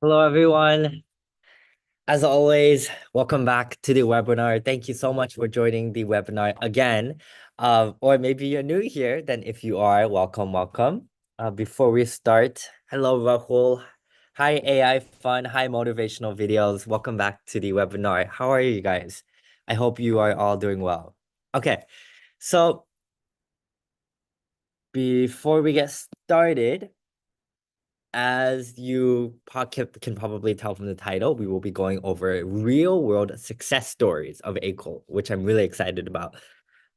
Hello, everyone. As always, welcome back to the webinar. Thank you so much for joining the webinar again. Or maybe you're new here, then if you are, welcome. Before we start, hello, Rahul. Hi, AI fun. Hi, motivational videos. Welcome back to the webinar. How are you guys? I hope you are all doing well. Okay, so before we get started, as you can probably tell from the title, we will be going over real world success stories of Akool, which I'm really excited about.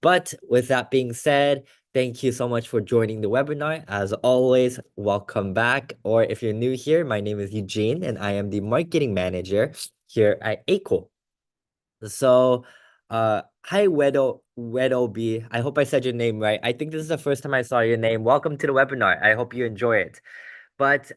But with that being said, thank you so much for joining the webinar. As always, welcome back. Or if you're new here, my name is Eugene and I am the marketing manager here at Akool. So, hi, Wedo B. I hope I said your name right. I think this is the first time I saw your name. Welcome to the webinar. I hope you enjoy it. But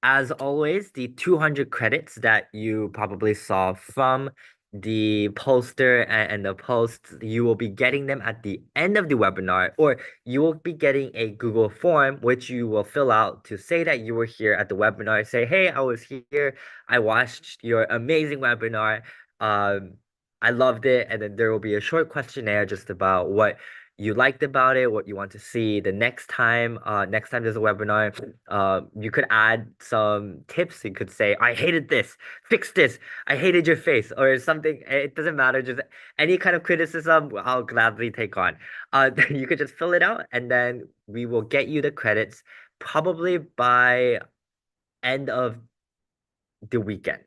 as always, the 200 credits that you probably saw from the poster and the posts, you will be getting them at the end of the webinar, or you will be getting a Google form, which you will fill out to say that you were here at the webinar. Say, hey, I was here. I watched your amazing webinar. I loved it. And then there will be a short questionnaire just about what you liked about it, what you want to see the next time there's a webinar. You could add some tips. You could say, I hated this, fix this, I hated your face, or something. It doesn't matter, just any kind of criticism I'll gladly take on. You could just fill it out and then we will get you the credits probably by end of the weekend.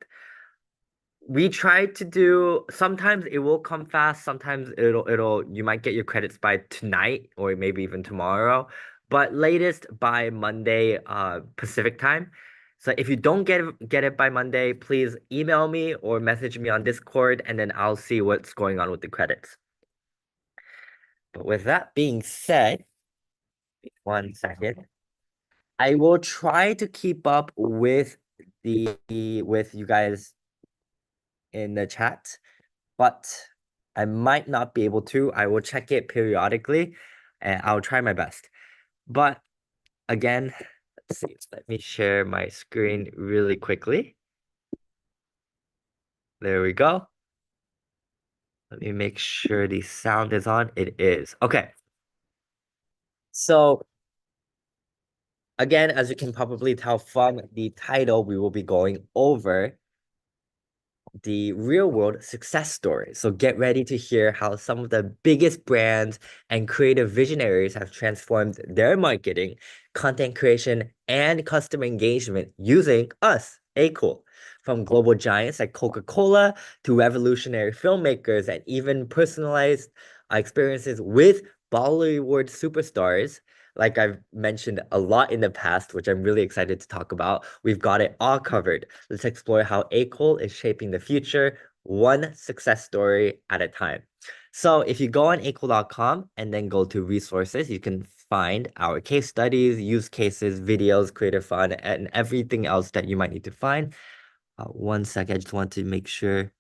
We try to do, sometimes it will come fast, sometimes you might get your credits by tonight or maybe even tomorrow, but latest by Monday Pacific time. So if you don't get it by Monday, please email me or message me on Discord and then I'll see what's going on with the credits. But with that being said, 1 second. I will try to keep up with with you guys in the chat, but I might not be able to. I will check it periodically and I'll try my best. But again, let's see. Let me share my screen really quickly. There we go. Let me make sure the sound is on. It is. Okay. So again, as you can probably tell from the title, we will be going over the real world success stories. So get ready to hear how some of the biggest brands and creative visionaries have transformed their marketing, content creation, and customer engagement using us, Akool. From global giants like Coca-Cola to revolutionary filmmakers and even personalized experiences with Bollywood superstars, like I've mentioned a lot in the past, which I'm really excited to talk about. We've got it all covered. Let's explore how Akool is shaping the future, one success story at a time. So if you go on akool.com and then go to resources, you can find our case studies, use cases, videos, creative fun, and everything else that you might need to find. 1 second, I just want to make sure.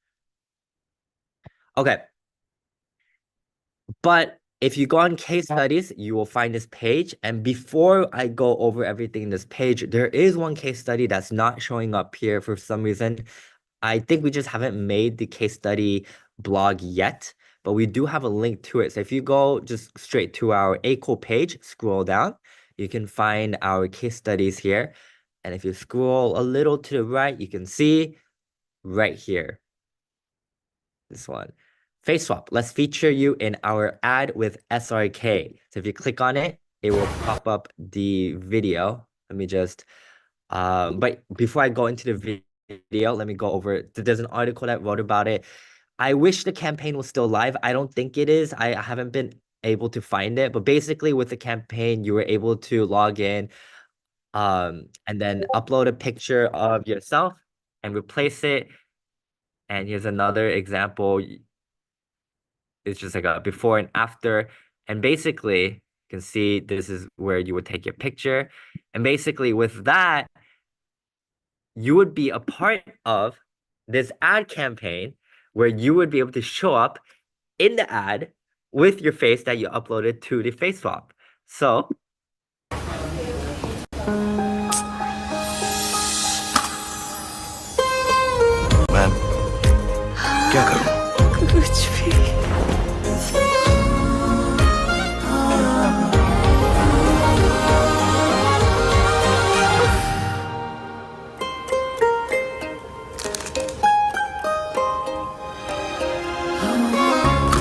Okay. But if you go on case studies, you will find this page. And before I go over everything in this page, there is one case study that's not showing up here for some reason. I think we just haven't made the case study blog yet, but we do have a link to it. So if you go just straight to our Akool page, scroll down, you can find our case studies here. And if you scroll a little to the right, you can see right here, this one. Face swap. Let's feature you in our ad with SRK. So if you click on it, it will pop up the video. Let me just, but before I go into the video, let me go over it. There's an article that wrote about it. I wish the campaign was still live. I don't think it is. I haven't been able to find it, but basically with the campaign, you were able to log in, and then upload a picture of yourself and replace it. And here's another example. It's just like a before and after. And basically, you can see this is where you would take your picture. And basically with that, you would be a part of this ad campaign where you would be able to show up in the ad with your face that you uploaded to the face swap. So क्या करूं? कुछ भी।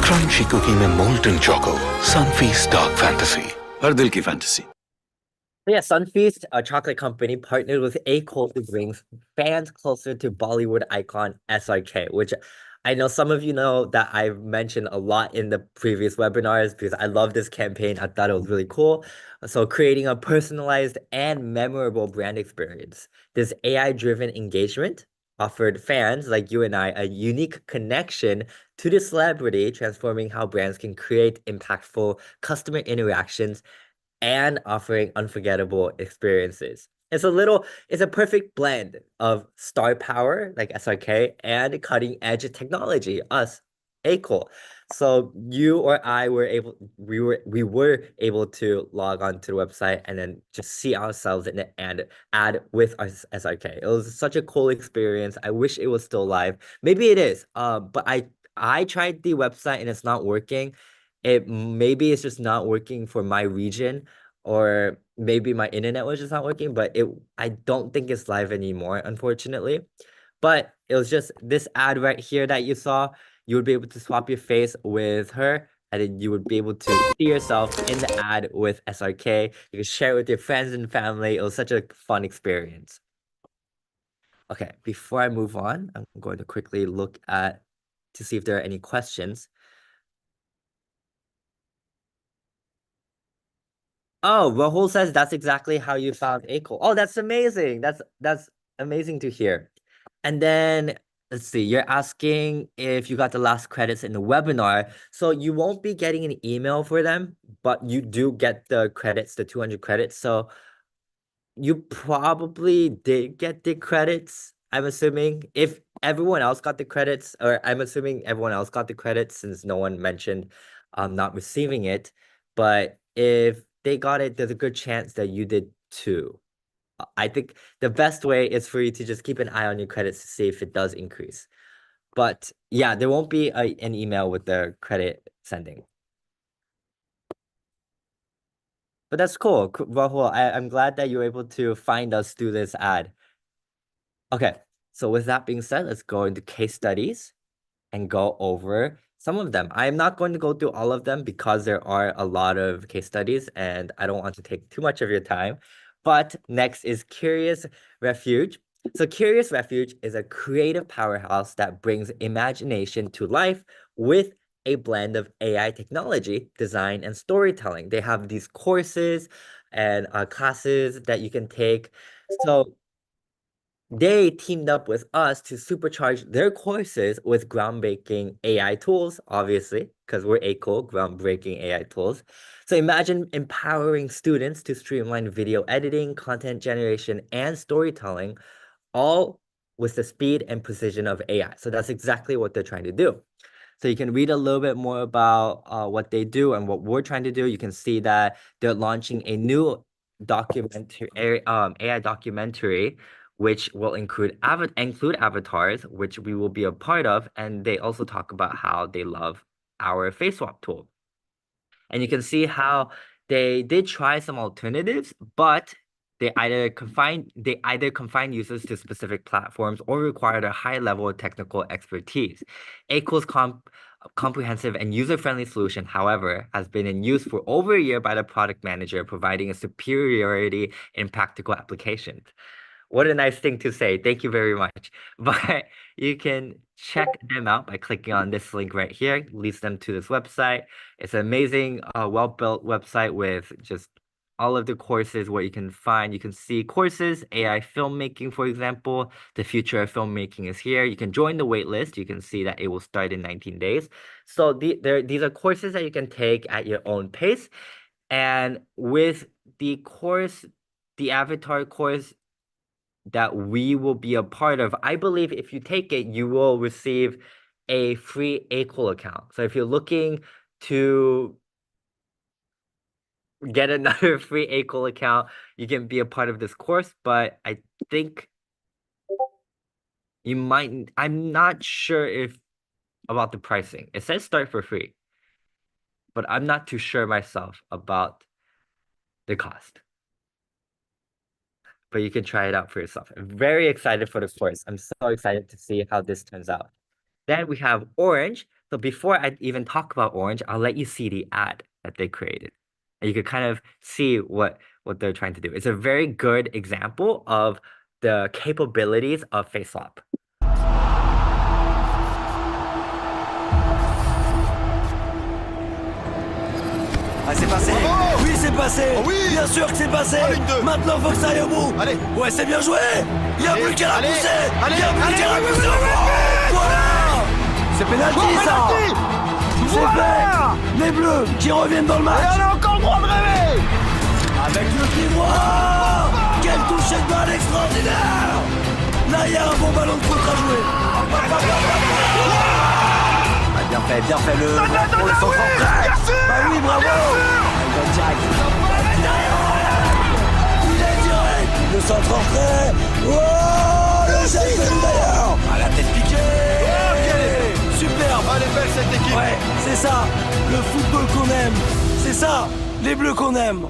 Crunchy cookie में molten choco, Sunfeast dark fantasy, हर दिल की fantasy. Yeah, Sunfeast, a chocolate company, partnered with Akool to bring fans closer to Bollywood icon SRK, which I know some of you know that I've mentioned a lot in the previous webinars because I love this campaign. I thought it was really cool. So creating a personalized and memorable brand experience. This AI-driven engagement offered fans like you and I a unique connection to the celebrity, transforming how brands can create impactful customer interactions and offering unforgettable experiences. It's a perfect blend of star power, like SRK, and cutting edge technology, us, Akool. So you or I we were able to log on to the website and then just see ourselves in the ad with our SRK. It was such a cool experience. I wish it was still live. Maybe it is. But I tried the website and it's not working. Maybe it's just not working for my region, or maybe my internet was just not working, but I don't think it's live anymore, unfortunately. But it was just this ad right here that you saw. You would be able to swap your face with her, and then you would be able to see yourself in the ad with SRK. You can share it with your friends and family. It was such a fun experience. Okay, before I move on, I'm going to quickly look at to see if there are any questions. Oh, Rahul says that's exactly how you found Akool. Oh, that's amazing. That's amazing to hear. And then let's see, you're asking if you got the last credits in the webinar. So you won't be getting an email for them, but you do get the credits, the 200 credits. So you probably did get the credits, I'm assuming. If everyone else got the credits, or I'm assuming everyone else got the credits since no one mentioned not receiving it. But if they got it, there's a good chance that you did too. I think the best way is for you to just keep an eye on your credits to see if it does increase. But yeah, there won't be an email with the credit sending. But that's cool, Rahul. I'm glad that you were able to find us through this ad. Okay, so with that being said, let's go into case studies and go over some of them. I'm not going to go through all of them because there are a lot of case studies and I don't want to take too much of your time. But next is Curious Refuge. So Curious Refuge is a creative powerhouse that brings imagination to life with a blend of AI technology, design, and storytelling. They have these courses and classes that you can take. So they teamed up with us to supercharge their courses with groundbreaking AI tools, obviously, because we're Akool, groundbreaking AI tools. So imagine empowering students to streamline video editing, content generation, and storytelling, all with the speed and precision of AI. So that's exactly what they're trying to do. So you can read a little bit more about what they do and what we're trying to do. You can see that they're launching a new AI documentary, which will include avatars, which we will be a part of. And they also talk about how they love our face swap tool. And you can see how they did try some alternatives, but they either confine users to specific platforms or required a high level of technical expertise. Akool's comprehensive and user-friendly solution, however, has been in use for over a year by the product manager, providing a superiority in practical applications. What a nice thing to say. Thank you very much. But you can check them out by clicking on this link right here. It leads them to this website. It's an amazing, well-built website with just all of the courses, what you can find. You can see courses, AI filmmaking, for example. The future of filmmaking is here. You can join the wait list. You can see that it will start in 19 days. So these are courses that you can take at your own pace. And with the avatar course, that we will be a part of, I believe if you take it, you will receive a free Akool account. So if you're looking to get another free Akool account, you can be a part of this course, but I think I'm not sure if about the pricing. It says start for free, but I'm not too sure myself about the cost. But you can try it out for yourself. I'm very excited for the course. I'm so excited to see how this turns out. Then we have Orange. So before I even talk about Orange, I'll let you see the ad that they created. And you could kind of see what they're trying to do. It's a very good example of the capabilities of face swap. Ah, c'est passé. Bravo. Oui, c'est passé. Oh oui. Bien sûr que c'est passé. En ligne 2. Maintenant, faut que ça aille au bout. Allez. Ouais, c'est bien joué. Il n'y a Allez, plus qu'à la allez, pousser. allez, Il n'y a plus allez, qu'à la oui, pousser. oui, oui, oui. Voilà. C'est pénalty, ça. C'est fait. Les Bleus qui reviennent dans le match. Et on a encore le droit de rêver. Avec le pied droit. Quel toucher de balle extraordinaire. Là, il y a un bon ballon de contre à jouer. Bien fait le pour le centre en crack. Bah oui, bravo. Elle donne direct. Il est direct. Le centre en crack. Oh, le geste d'ailleurs. Ah, la tête piquée. Oh, quelle est superbe. Elle est belle cette équipe. Ouais, c'est ça. Le football qu'on aime. C'est ça. Les Bleus qu'on aime.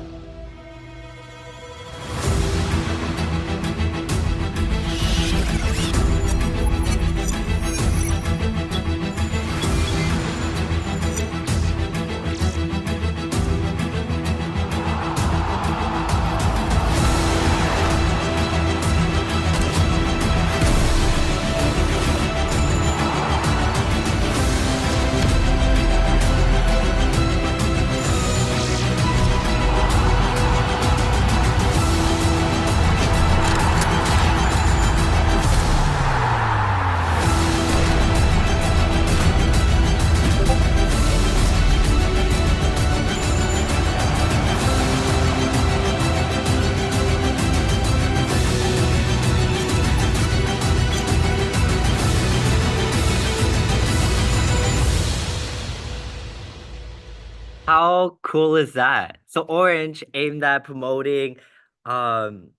How cool is that? So Orange aimed at promoting and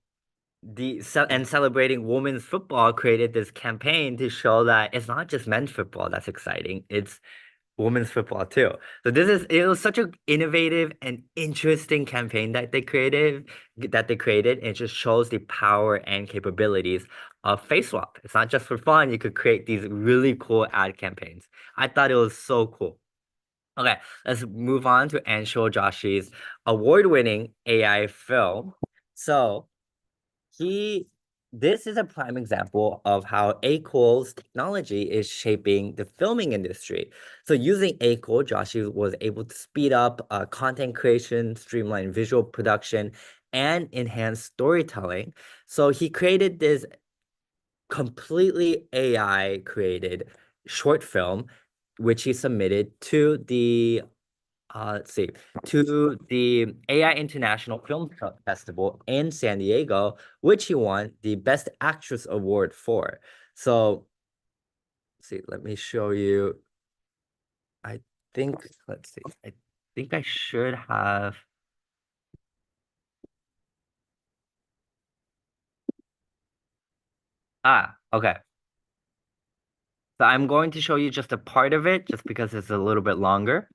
celebrating women's football created this campaign to show that it's not just men's football that's exciting, it's women's football too. So it was such an innovative and interesting campaign that they created, and it just shows the power and capabilities of face swap. It's not just for fun, you could create these really cool ad campaigns. I thought it was so cool. Okay, let's move on to Anshul Joshi's award-winning AI film. So this is a prime example of how Akool's technology is shaping the filming industry. So using Akool, Joshi was able to speed up content creation, streamline visual production, and enhance storytelling. So he created this completely AI created short film, which he submitted to the to the AI International Film Festival in San Diego, which he won the Best Actress Award for. So, let me show you. I think, let's see, I think I should have. Okay. So I'm going to show you just a part of it, just because it's a little bit longer.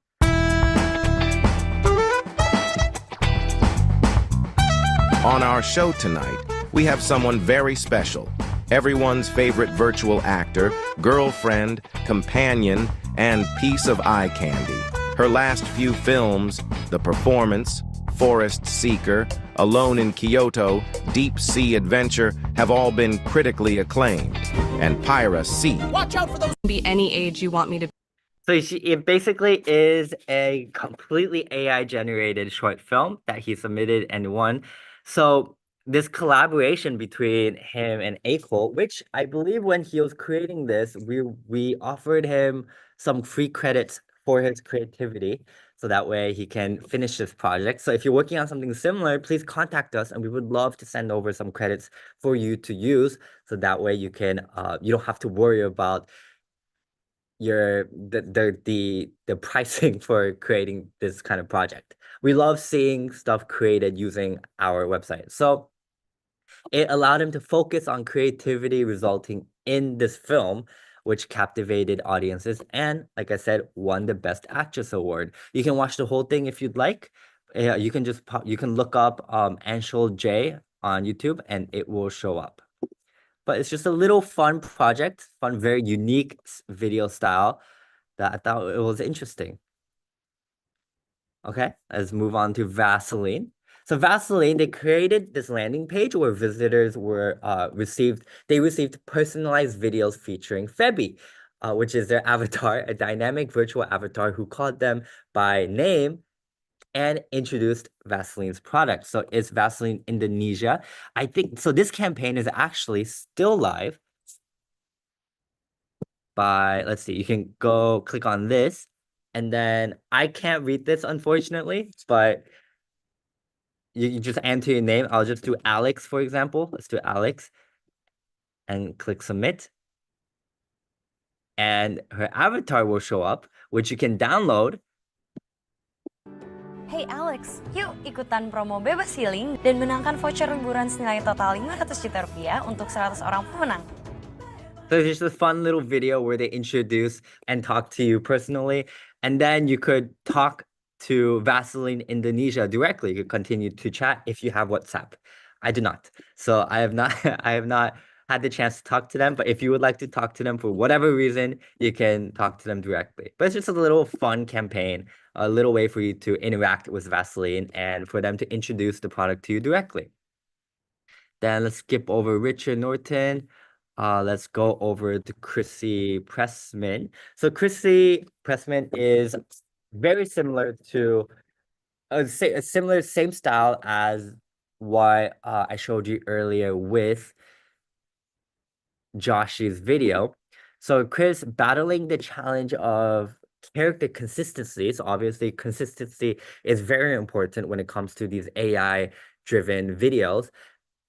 On our show tonight, we have someone very special. Everyone's favorite virtual actor, girlfriend, companion, and piece of eye candy. Her last few films, The Performance, Forest Seeker, Alone in Kyoto, Deep Sea Adventure, have all been critically acclaimed. And Pyra C. Watch out for those. Be any age you want me to. So it basically is a completely AI generated short film that he submitted and won. So this collaboration between him and Akool, which I believe when he was creating this, we offered him some free credits for his creativity, so that way he can finish this project. So if you're working on something similar, please contact us, and we would love to send over some credits for you to use, so that way you can you don't have to worry about the pricing for creating this kind of project. We love seeing stuff created using our website. So it allowed him to focus on creativity resulting in this film, which captivated audiences and, like I said, won the Best Actress award. You can watch the whole thing if you'd like. You can just you can look up Anshul J on YouTube and it will show up. But it's just a little fun project, fun, very unique video style that I thought it was interesting. Okay, let's move on to Vaseline. So Vaseline, they created this landing page where visitors were received personalized videos featuring Febby, which is their avatar, a dynamic virtual avatar who called them by name and introduced Vaseline's product. So it's Vaseline Indonesia. I think so. This campaign is actually still live. Let's see, you can go click on this, and then I can't read this unfortunately, but you just enter your name. I'll just do Alex, for example. Let's do Alex and click submit. And her avatar will show up, which you can download. Hey Alex, yuk ikutan promo bebas healing dan menangkan voucher liburan senilai total 500 juta rupiah untuk 100 orang pemenang. So it's just a fun little video where they introduce and talk to you personally. And then you could talk to Vaseline Indonesia directly. You could continue to chat if you have WhatsApp. I do not. So I have not I have not had the chance to talk to them. But if you would like to talk to them for whatever reason, you can talk to them directly. But it's just a little fun campaign, a little way for you to interact with Vaseline and for them to introduce the product to you directly. Then let's skip over Richard Norton. Let's go over to Chrissie Pressman. So Chrissie Pressman is very similar to same style as what I showed you earlier with Joshi's video. So Chris battling the challenge of character consistency. So obviously consistency is very important when it comes to these AI-driven videos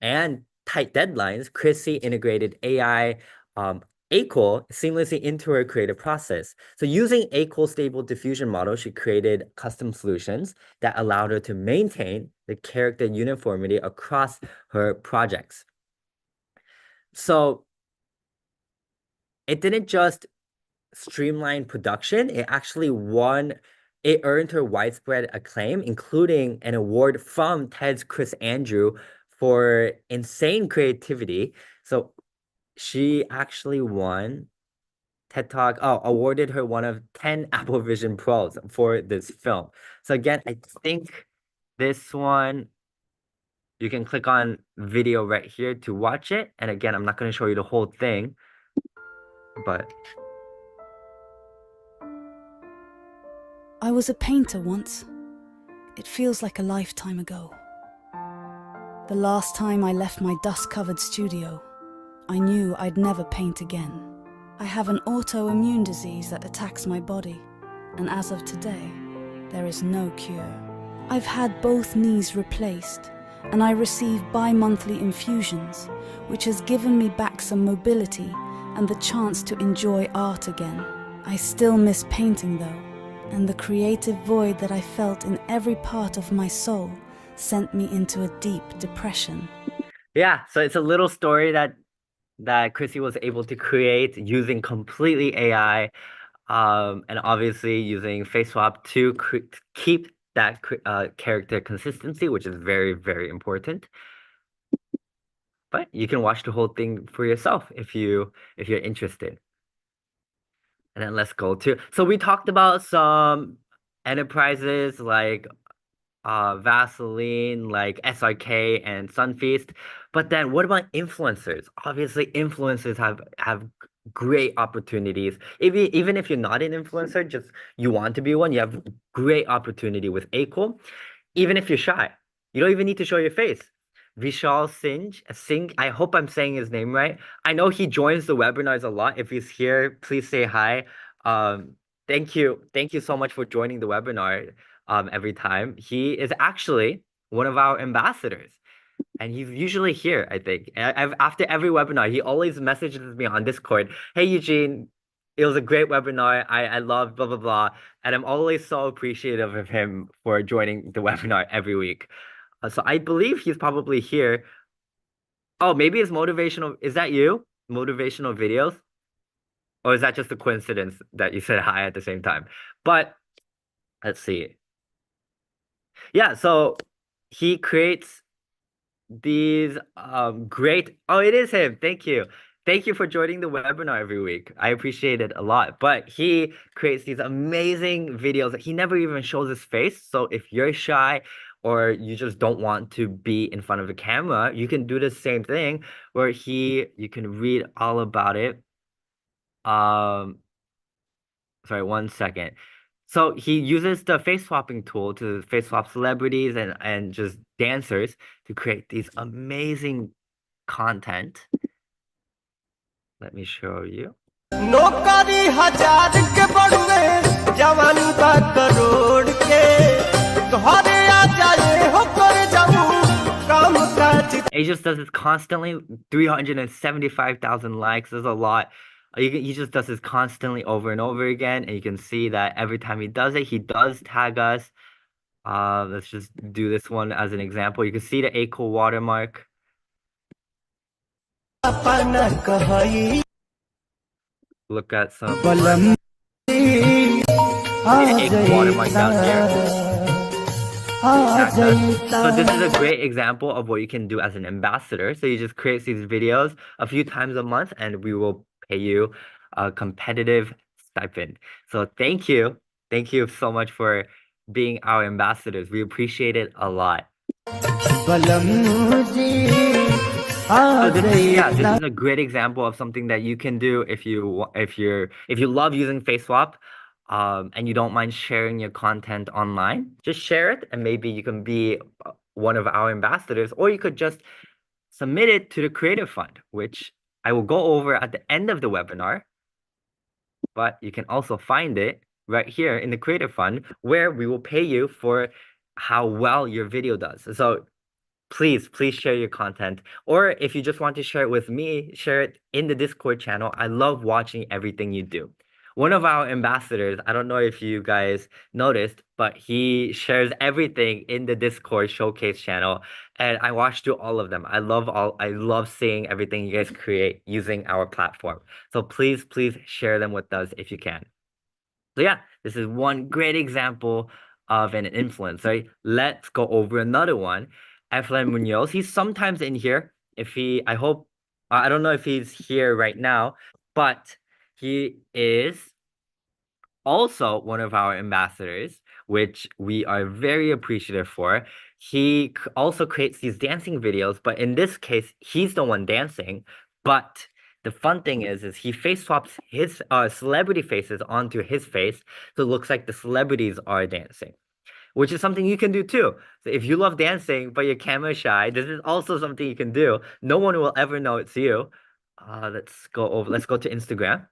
and tight deadlines. Chrissie integrated AI Akool seamlessly into her creative process. So using Akool stable diffusion model, she created custom solutions that allowed her to maintain the character uniformity across her projects. So it didn't just streamline production, it earned her widespread acclaim, including an award from TED's Chris Andrew for insane creativity. So she actually won TED Talk, awarded her one of 10 Apple Vision Pros for this film. So again, I think this one, you can click on video right here to watch it. And again, I'm not going to show you the whole thing, but I was a painter once. It feels like a lifetime ago. The last time I left my dust-covered studio, I knew I'd never paint again. I have an autoimmune disease that attacks my body, and as of today, there is no cure. I've had both knees replaced, and I receive bi-monthly infusions, which has given me back some mobility and the chance to enjoy art again. I still miss painting though, and the creative void that I felt in every part of my soul sent me into a deep depression. Yeah, so it's a little story that Chrissie was able to create using completely AI, and obviously using face swap to keep that character consistency, which is very, very important. But you can watch the whole thing for yourself if you're interested. And then let's go to, so we talked about some enterprises like Vaseline, like SRK and Sunfeast. But then what about influencers? Obviously, influencers have great opportunities. Even if you're not an influencer, just you want to be one, you have great opportunity with Akool. Even if you're shy, you don't even need to show your face. Vishal Singh, I hope I'm saying his name right. I know he joins the webinars a lot. If he's here, please say hi. Thank you so much for joining the webinar every time. He is actually one of our ambassadors, and he's usually here, I think. After every webinar, he always messages me on Discord, "Hey Eugene, it was a great webinar. I love blah blah blah," and I'm always so appreciative of him for joining the webinar every week. So I believe he's probably here. Oh, maybe it's motivational. Is that you? Motivational videos? Or is that just a coincidence that you said hi at the same time? But let's see. Yeah, so he creates these great, oh, it is him. Thank you. Thank you for joining the webinar every week. I appreciate it a lot. But he creates these amazing videos. He never even shows his face. So if you're shy or you just don't want to be in front of the camera, you can do the same thing where you can read all about it. Sorry, one second. So he uses the face swapping tool to face swap celebrities and just dancers to create these amazing content. Let me show you. नौकरी हजार के बड़ुए जवानी बा करोड़ के घरे आ जाए हो कर जाऊं काम काज He just does this constantly, 375,000 likes. There's a lot. He just does this constantly over and over again, and you can see that every time he does it, he does tag us. Let's just do this one as an example. You can see the Akool watermark. अपना कहई Look at some बलम Akool watermark down here. So this is a great example of what you can do as an ambassador. So you just create these videos a few times a month, and we will pay you a competitive stipend. So thank you. Thank you so much for being our ambassadors. We appreciate it a lot. So this is a great example of something that you can do if you love using face swap, and you don't mind sharing your content online. Just share it, and maybe you can be one of our ambassadors, or you could just submit it to the Creative Fund, which I will go over at the end of the webinar. But you can also find it right here in the Creative Fund, where we will pay you for how well your video does. So please share your content. Or if you just want to share it with me, share it in the Discord channel. I love watching everything you do. One of our ambassadors, I don't know if you guys noticed, but he shares everything in the Discord showcase channel, and I watch through all of them. I love seeing everything you guys create using our platform. So please share them with us if you can. So yeah, this is one great example of an influencer. Let's go over another one. Efren Munoz, he's sometimes in here. I don't know if he's here right now, but he is also one of our ambassadors, which we are very appreciative for. He also creates these dancing videos, but in this case, he's the one dancing. But the fun thing is he face swaps his celebrity faces onto his face, so it looks like the celebrities are dancing, which is something you can do too. So if you love dancing, but you're camera shy, this is also something you can do. No one will ever know it's you. Let's go to Instagram.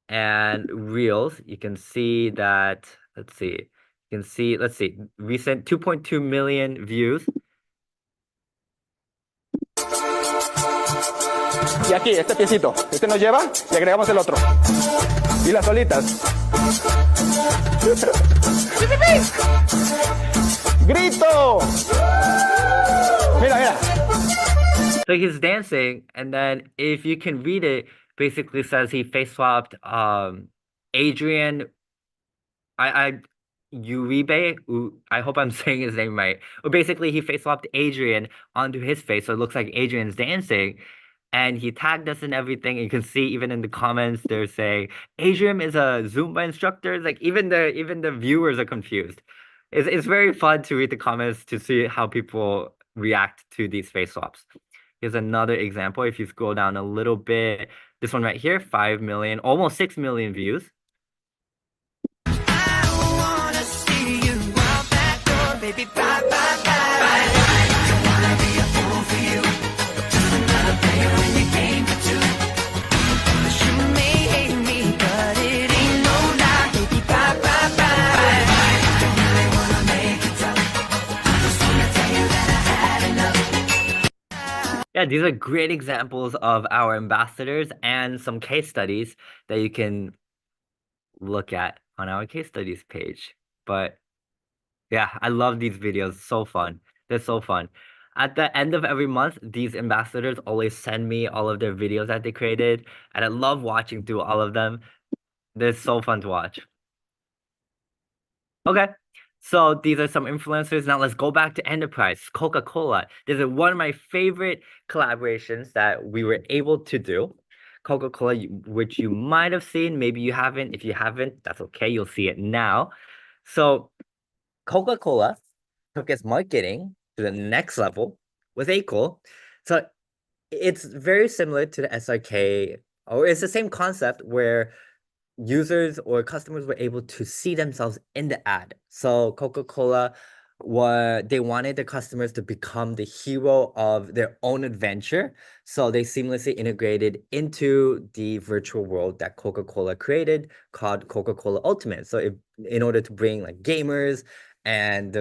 And Reels, you can see that, let's see, recent 2.2 million views. Y aquí, este piecito. Este nos lleva y agregamos el otro. Y las solitas. ¡Grito! Mira. So he's dancing, and then if you can read it, basically says he face swapped Adrian Uribe. I hope I'm saying his name right. But basically he face swapped Adrian onto his face, so it looks like Adrian's dancing. And he tagged us and everything. You can see even in the comments they're saying Adrian is a Zumba instructor. Like even the viewers are confused. It's very fun to read the comments to see how people react to these face swaps. Here's another example. If you scroll down a little bit, this one right here, 5 million, almost 6 million views. Yeah, these are great examples of our ambassadors and some case studies that you can look at on our case studies page. But yeah, I love these videos. So fun. They're so fun. At the end of every month, these ambassadors always send me all of their videos that they created, and I love watching through all of them. They're so fun to watch. Okay, so these are some influencers. Now let's go back to enterprise, Coca-Cola. This is one of my favorite collaborations that we were able to do. Coca-Cola, which you might have seen, maybe you haven't. If you haven't, that's okay. You'll see it now. So Coca-Cola took its marketing to the next level with Akool. So it's very similar to the SRK, or it's the same concept where users or customers were able to see themselves in the ad. So Coca-Cola, they wanted the customers to become the hero of their own adventure. So they seamlessly integrated into the virtual world that Coca-Cola created called Coca-Cola Ultimate. So in order to bring like gamers and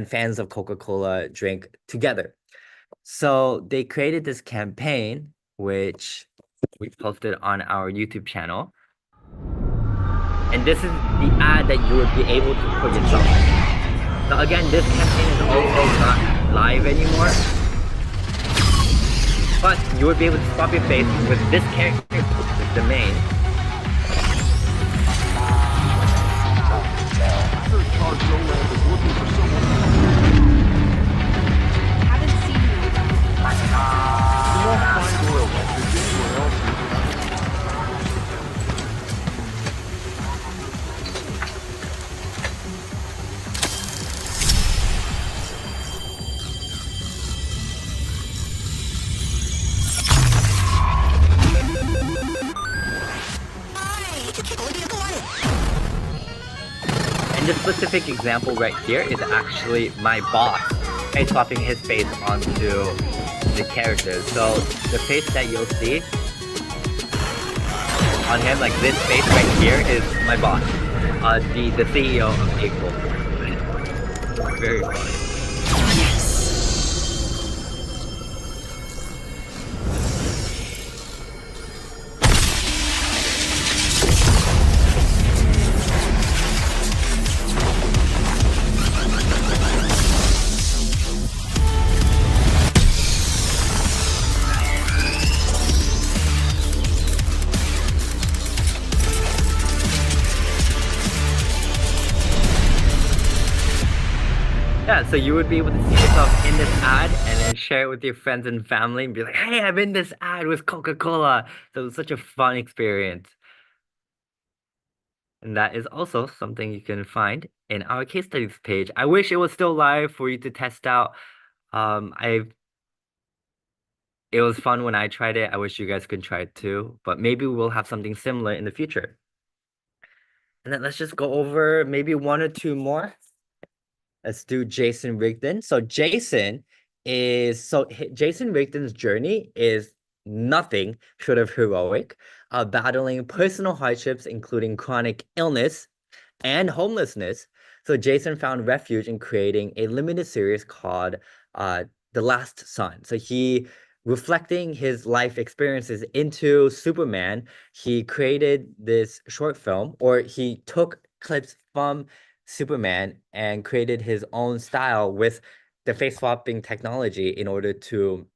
fans of Coca-Cola drink together. So they created this campaign, which we posted on our YouTube channel. And this is the ad that you would be able to put yourself in. So again, this campaign is also not live anymore. But you would be able to swap your face with this character, which is the main. And this specific example right here is actually my boss face swapping his face onto the characters. So the face that you'll see on him, like this face right here, is my boss, the CEO of Akool. Very funny. Yeah, so you would be able to see yourself in this ad and then share it with your friends and family and be like, hey, I'm in this ad with Coca-Cola. So it was such a fun experience. And that is also something you can find in our case studies page. I wish it was still live for you to test out. It was fun when I tried it. I wish you guys could try it too, but maybe we'll have something similar in the future. And then let's just go over maybe one or two more. Let's do Jason Rigdon. So Jason Rigdon's journey is nothing short of heroic, battling personal hardships, including chronic illness and homelessness. So Jason found refuge in creating a limited series called The Last Son. So he, reflecting his life experiences into Superman, he created this short film, or he took clips from Superman and created his own style with the face swapping technology in order to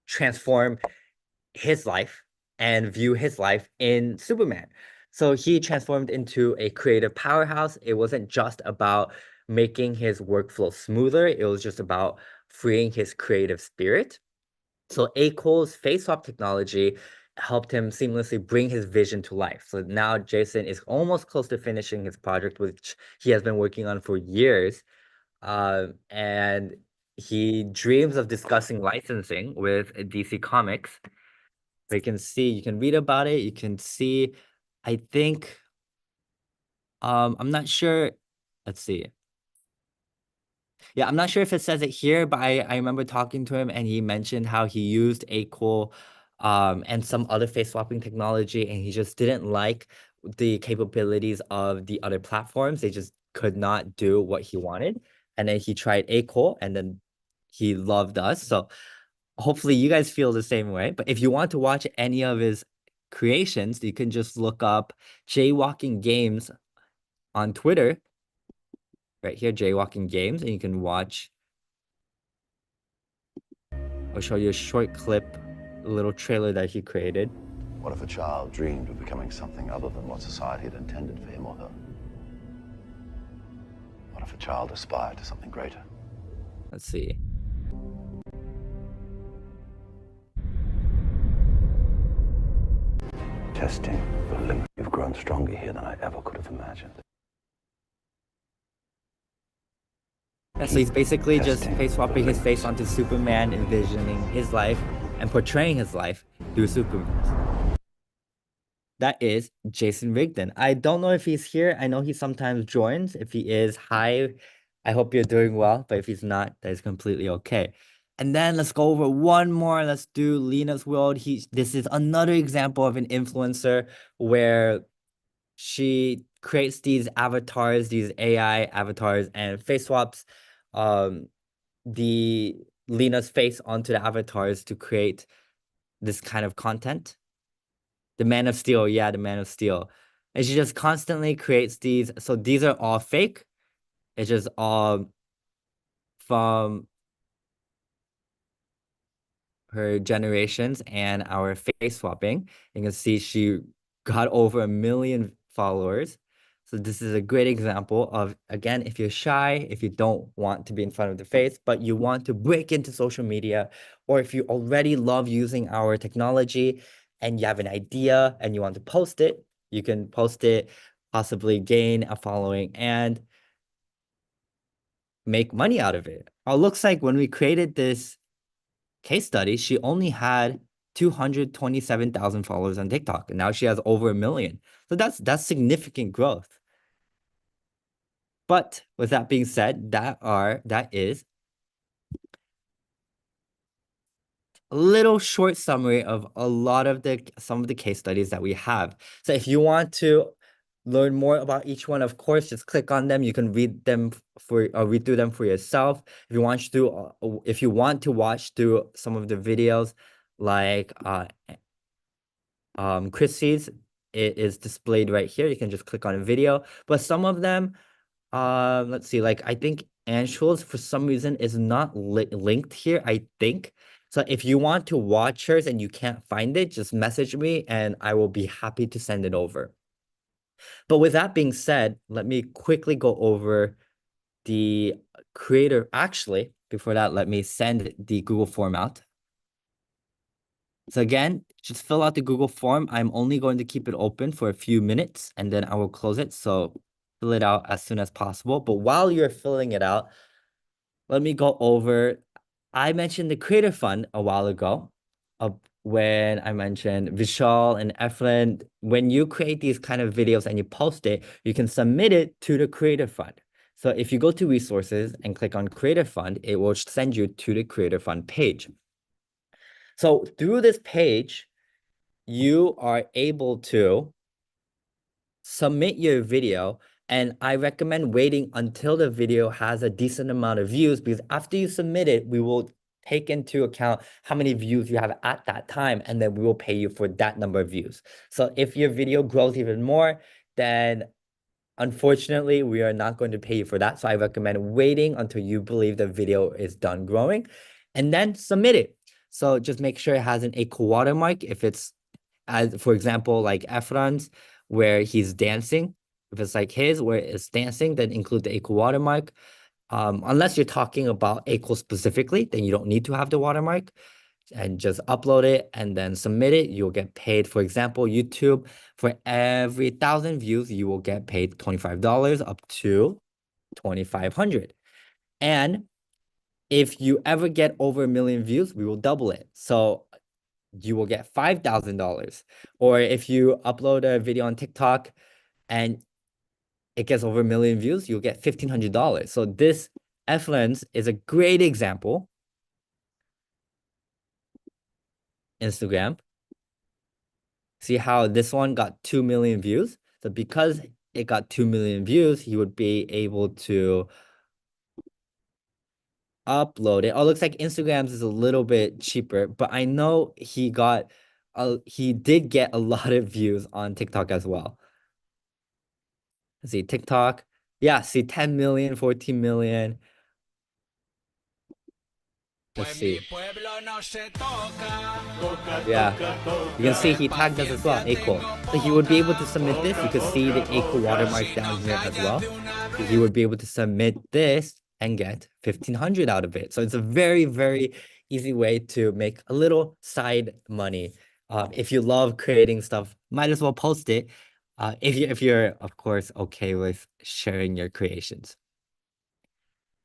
transform his life and view his life in Superman. So he transformed into a creative powerhouse. It wasn't just about making his workflow smoother. It was just about freeing his creative spirit. So Akool's face swap technology helped him seamlessly bring his vision to life. So now Jason is almost close to finishing his project, which he has been working on for years. And he dreams of discussing licensing with DC Comics. You can read about it. You can see, I think, I'm not sure. Let's see. Yeah, I'm not sure if it says it here, but I remember talking to him and he mentioned how he used Akool and some other face swapping technology, and he just didn't like the capabilities of the other platforms. They just could not do what he wanted. And then he tried Akool and then he loved us. So hopefully you guys feel the same way. But if you want to watch any of his creations, you can just look up Jaywalking Games on Twitter. Right here, Jaywalking Games, and you can watch I'll show you a short clip, a little trailer that he created. What if a child dreamed of becoming something other than what society had intended for him or her? What if a child aspired to something greater? Let's see. Testing the limit. You've grown stronger here than I ever could have imagined. Yeah, so he's basically just Testing face swapping the his face limits. onto Superman, envisioning his life and portraying his life through Superman. That is Jason Rigdon. I don't know if he's here. I know he sometimes joins. If he is, hi. I hope you're doing well. But if he's not, that is completely okay. And then let's go over one more. Let's do Lena's World. This is another example of an influencer where she creates these avatars, these AI avatars, and face swaps the Lena's face onto the avatars to create this kind of content. The Man of Steel, yeah, the Man of Steel. And she just constantly creates these. So these are all fake. It's just all from her generations and our face swapping. You can see she got over 1 million followers. So this is a great example of, again, if you're shy, if you don't want to be in front of the face, but you want to break into social media, or if you already love using our technology and you have an idea and you want to post it, you can post it, possibly gain a following and make money out of it. It looks like when we created this case study, she only had 227,000 followers on TikTok, and now she has over 1 million. So that's significant growth. But with that being said, that is a little short summary of some of the case studies that we have. So if you want to learn more about each one, of course, just click on them. You can read through them for yourself. If you want to watch through some of the videos, like Chrissie's, it is displayed right here. You can just click on a video. But some of them, let's see, like I think Anshul's for some reason is not linked here, I think. So if you want to watch hers and you can't find it, just message me and I will be happy to send it over. But with that being said, let me quickly go over the creator. Actually, before that, let me send the Google form out. So again, just fill out the Google form. I'm only going to keep it open for a few minutes and then I will close it. So fill it out as soon as possible. But while you're filling it out, let me go over. I mentioned the Creator Fund a while ago when I mentioned Vishal and Efren. When you create these kind of videos and you post it, you can submit it to the Creator Fund. So if you go to resources and click on Creator Fund, it will send you to the Creator Fund page. So through this page, you are able to submit your video, and I recommend waiting until the video has a decent amount of views, because after you submit it, we will take into account how many views you have at that time, and then we will pay you for that number of views. So if your video grows even more, then unfortunately, we are not going to pay you for that. So I recommend waiting until you believe the video is done growing and then submit it. So just make sure it has an equal watermark. If it's, as for example, like Efron's, where he's dancing, if it's like his, where it's dancing, then include the equal watermark. Unless you're talking about equal specifically, then you don't need to have the watermark. And just upload it and then submit it. You'll get paid. For example, YouTube, for every 1,000 views, you will get paid $25 up to 2,500. And if you ever get over 1 million views, we will double it. So you will get $5,000. Or if you upload a video on TikTok and it gets over 1 million views, you'll get $1,500. So this F-Lens is a great example. Instagram. See how this one got 2 million views? So because it got 2 million views, he would be able to upload it. Oh, it looks like Instagram's is a little bit cheaper, but I know he did get a lot of views on TikTok as well. Let's see, TikTok. Yeah, see 10 million, 14 million. Let's see. Yeah, you can see he tagged us as well, Akool. So he would be able to submit this. You could see the Akool watermark down here as well. So he would be able to submit this and get 1,500 out of it. So it's a very, very easy way to make a little side money. If you love creating stuff, might as well post it. If you're of course okay with sharing your creations.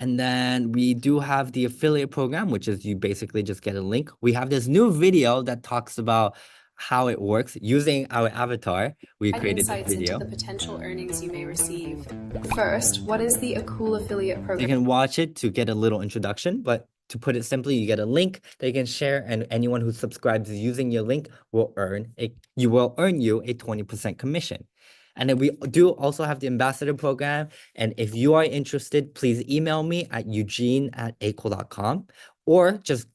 And then we do have the affiliate program, which is you basically just get a link. We have this new video that talks about how it works using our avatar. We created this video. Into the potential earnings you may receive. First, what is the Akool affiliate You program? can watch it to get a little introduction, but to put it simply, you get a link that you can share, and anyone who subscribes using your link will earn a 20% commission. And then we do also have the ambassador program. And if you are interested, please email me at eugene@akool.com or just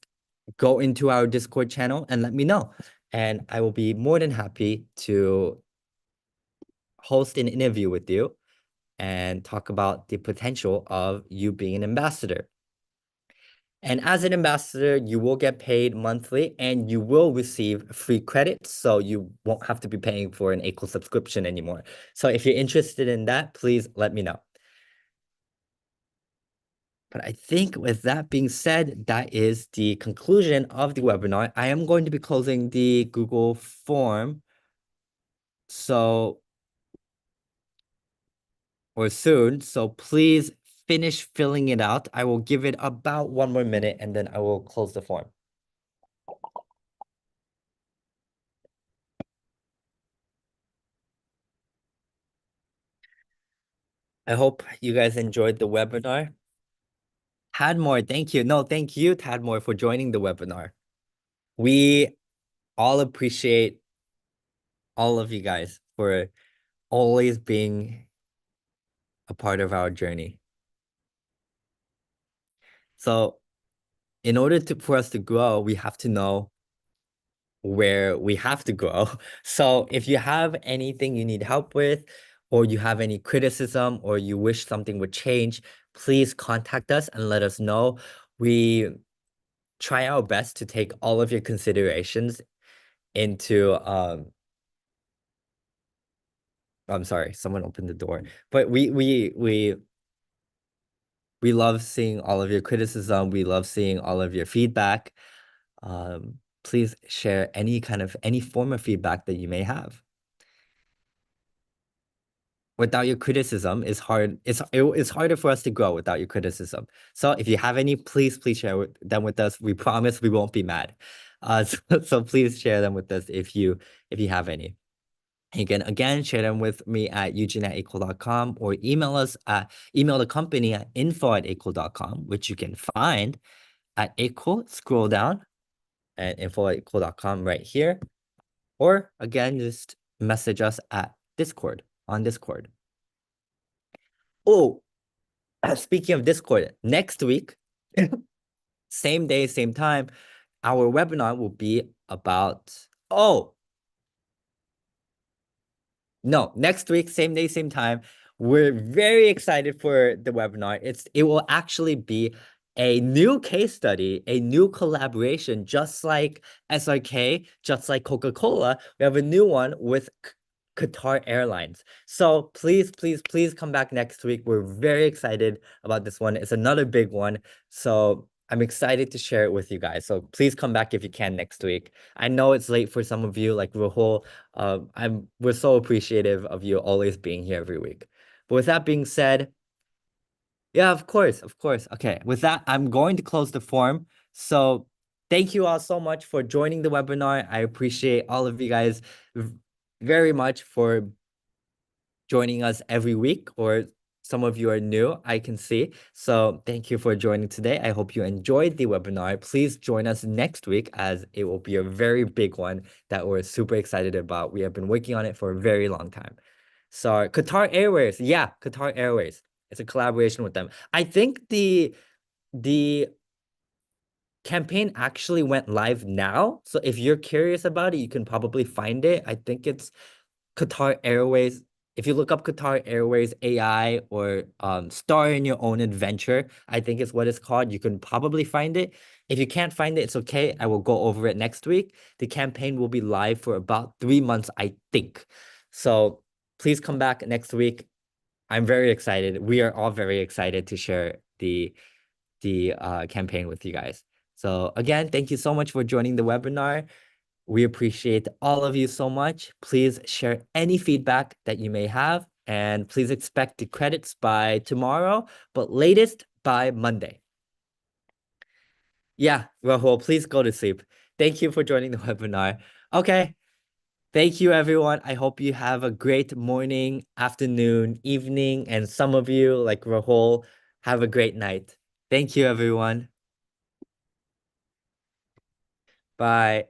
go into our Discord channel and let me know. And I will be more than happy to host an interview with you and talk about the potential of you being an ambassador. And as an ambassador, you will get paid monthly and you will receive free credits. So you won't have to be paying for an Akool subscription anymore. So if you're interested in that, please let me know. But I think with that being said, that is the conclusion of the webinar. I am going to be closing the Google form. Or soon. So please finish filling it out. I will give it about 1 more minute and then I will close the form. I hope you guys enjoyed the webinar. Tadmore, thank you. No, thank you, Tadmore, for joining the webinar. We all appreciate all of you guys for always being a part of our journey. So in order for us to grow, we have to know where we have to grow. So if you have anything you need help with, or you have any criticism, or you wish something would change, please contact us and let us know. We try our best to take all of your considerations into I'm sorry, someone opened the door. But we love seeing all of your criticism. We love seeing all of your feedback. Please share any form of feedback that you may have. Without your criticism, it's harder for us to grow without your criticism. So if you have any, please share them with us. We promise we won't be mad. So please share them with us if you have any. You can again share them with me at eugene@akool.com or email the company at info@akool.com, which you can find at Akool. Scroll down at info@akool.com right here, or again just message us at Discord. On Discord. Oh, speaking of Discord, next week, same day, same time, our webinar will be about, no, next week, same day, same time. We're very excited for the webinar. It will actually be a new case study, a new collaboration, just like SRK, just like Coca-Cola. We have a new one with Qatar Airlines. So please come back next week. We're very excited about this one. It's another big one. So I'm excited to share it with you guys. So please come back if you can next week. I know it's late for some of you, like Rahul. We're so appreciative of you always being here every week. But with that being said, yeah, of course. Okay, with that, I'm going to close the form. So thank you all so much for joining the webinar. I appreciate all of you guys very much for joining us every week, or some of you are new, I can see. So thank you for joining today. I hope you enjoyed the webinar. Please join us next week, as it will be a very big one that we're super excited about. We have been working on it for a very long time. So Qatar Airways, yeah, Qatar Airways. It's a collaboration with them. I think the campaign actually went live now. So if you're curious about it, you can probably find it. I think it's Qatar Airways If you look up Qatar Airways AI or Star in Your Own Adventure, I think is what it's called, you can probably find it. If you can't find it, it's okay. I will go over it next week. The campaign will be live for about 3 months, I think. So please come back next week. I'm very excited. We are all very excited to share the campaign with you guys. So again, thank you so much for joining the webinar. We appreciate all of you so much. Please share any feedback that you may have, and please expect the credits by tomorrow, but latest by Monday. Yeah, Rahul, please go to sleep. Thank you for joining the webinar. Okay. Thank you, everyone. I hope you have a great morning, afternoon, evening, and some of you, like Rahul, have a great night. Thank you, everyone. Bye.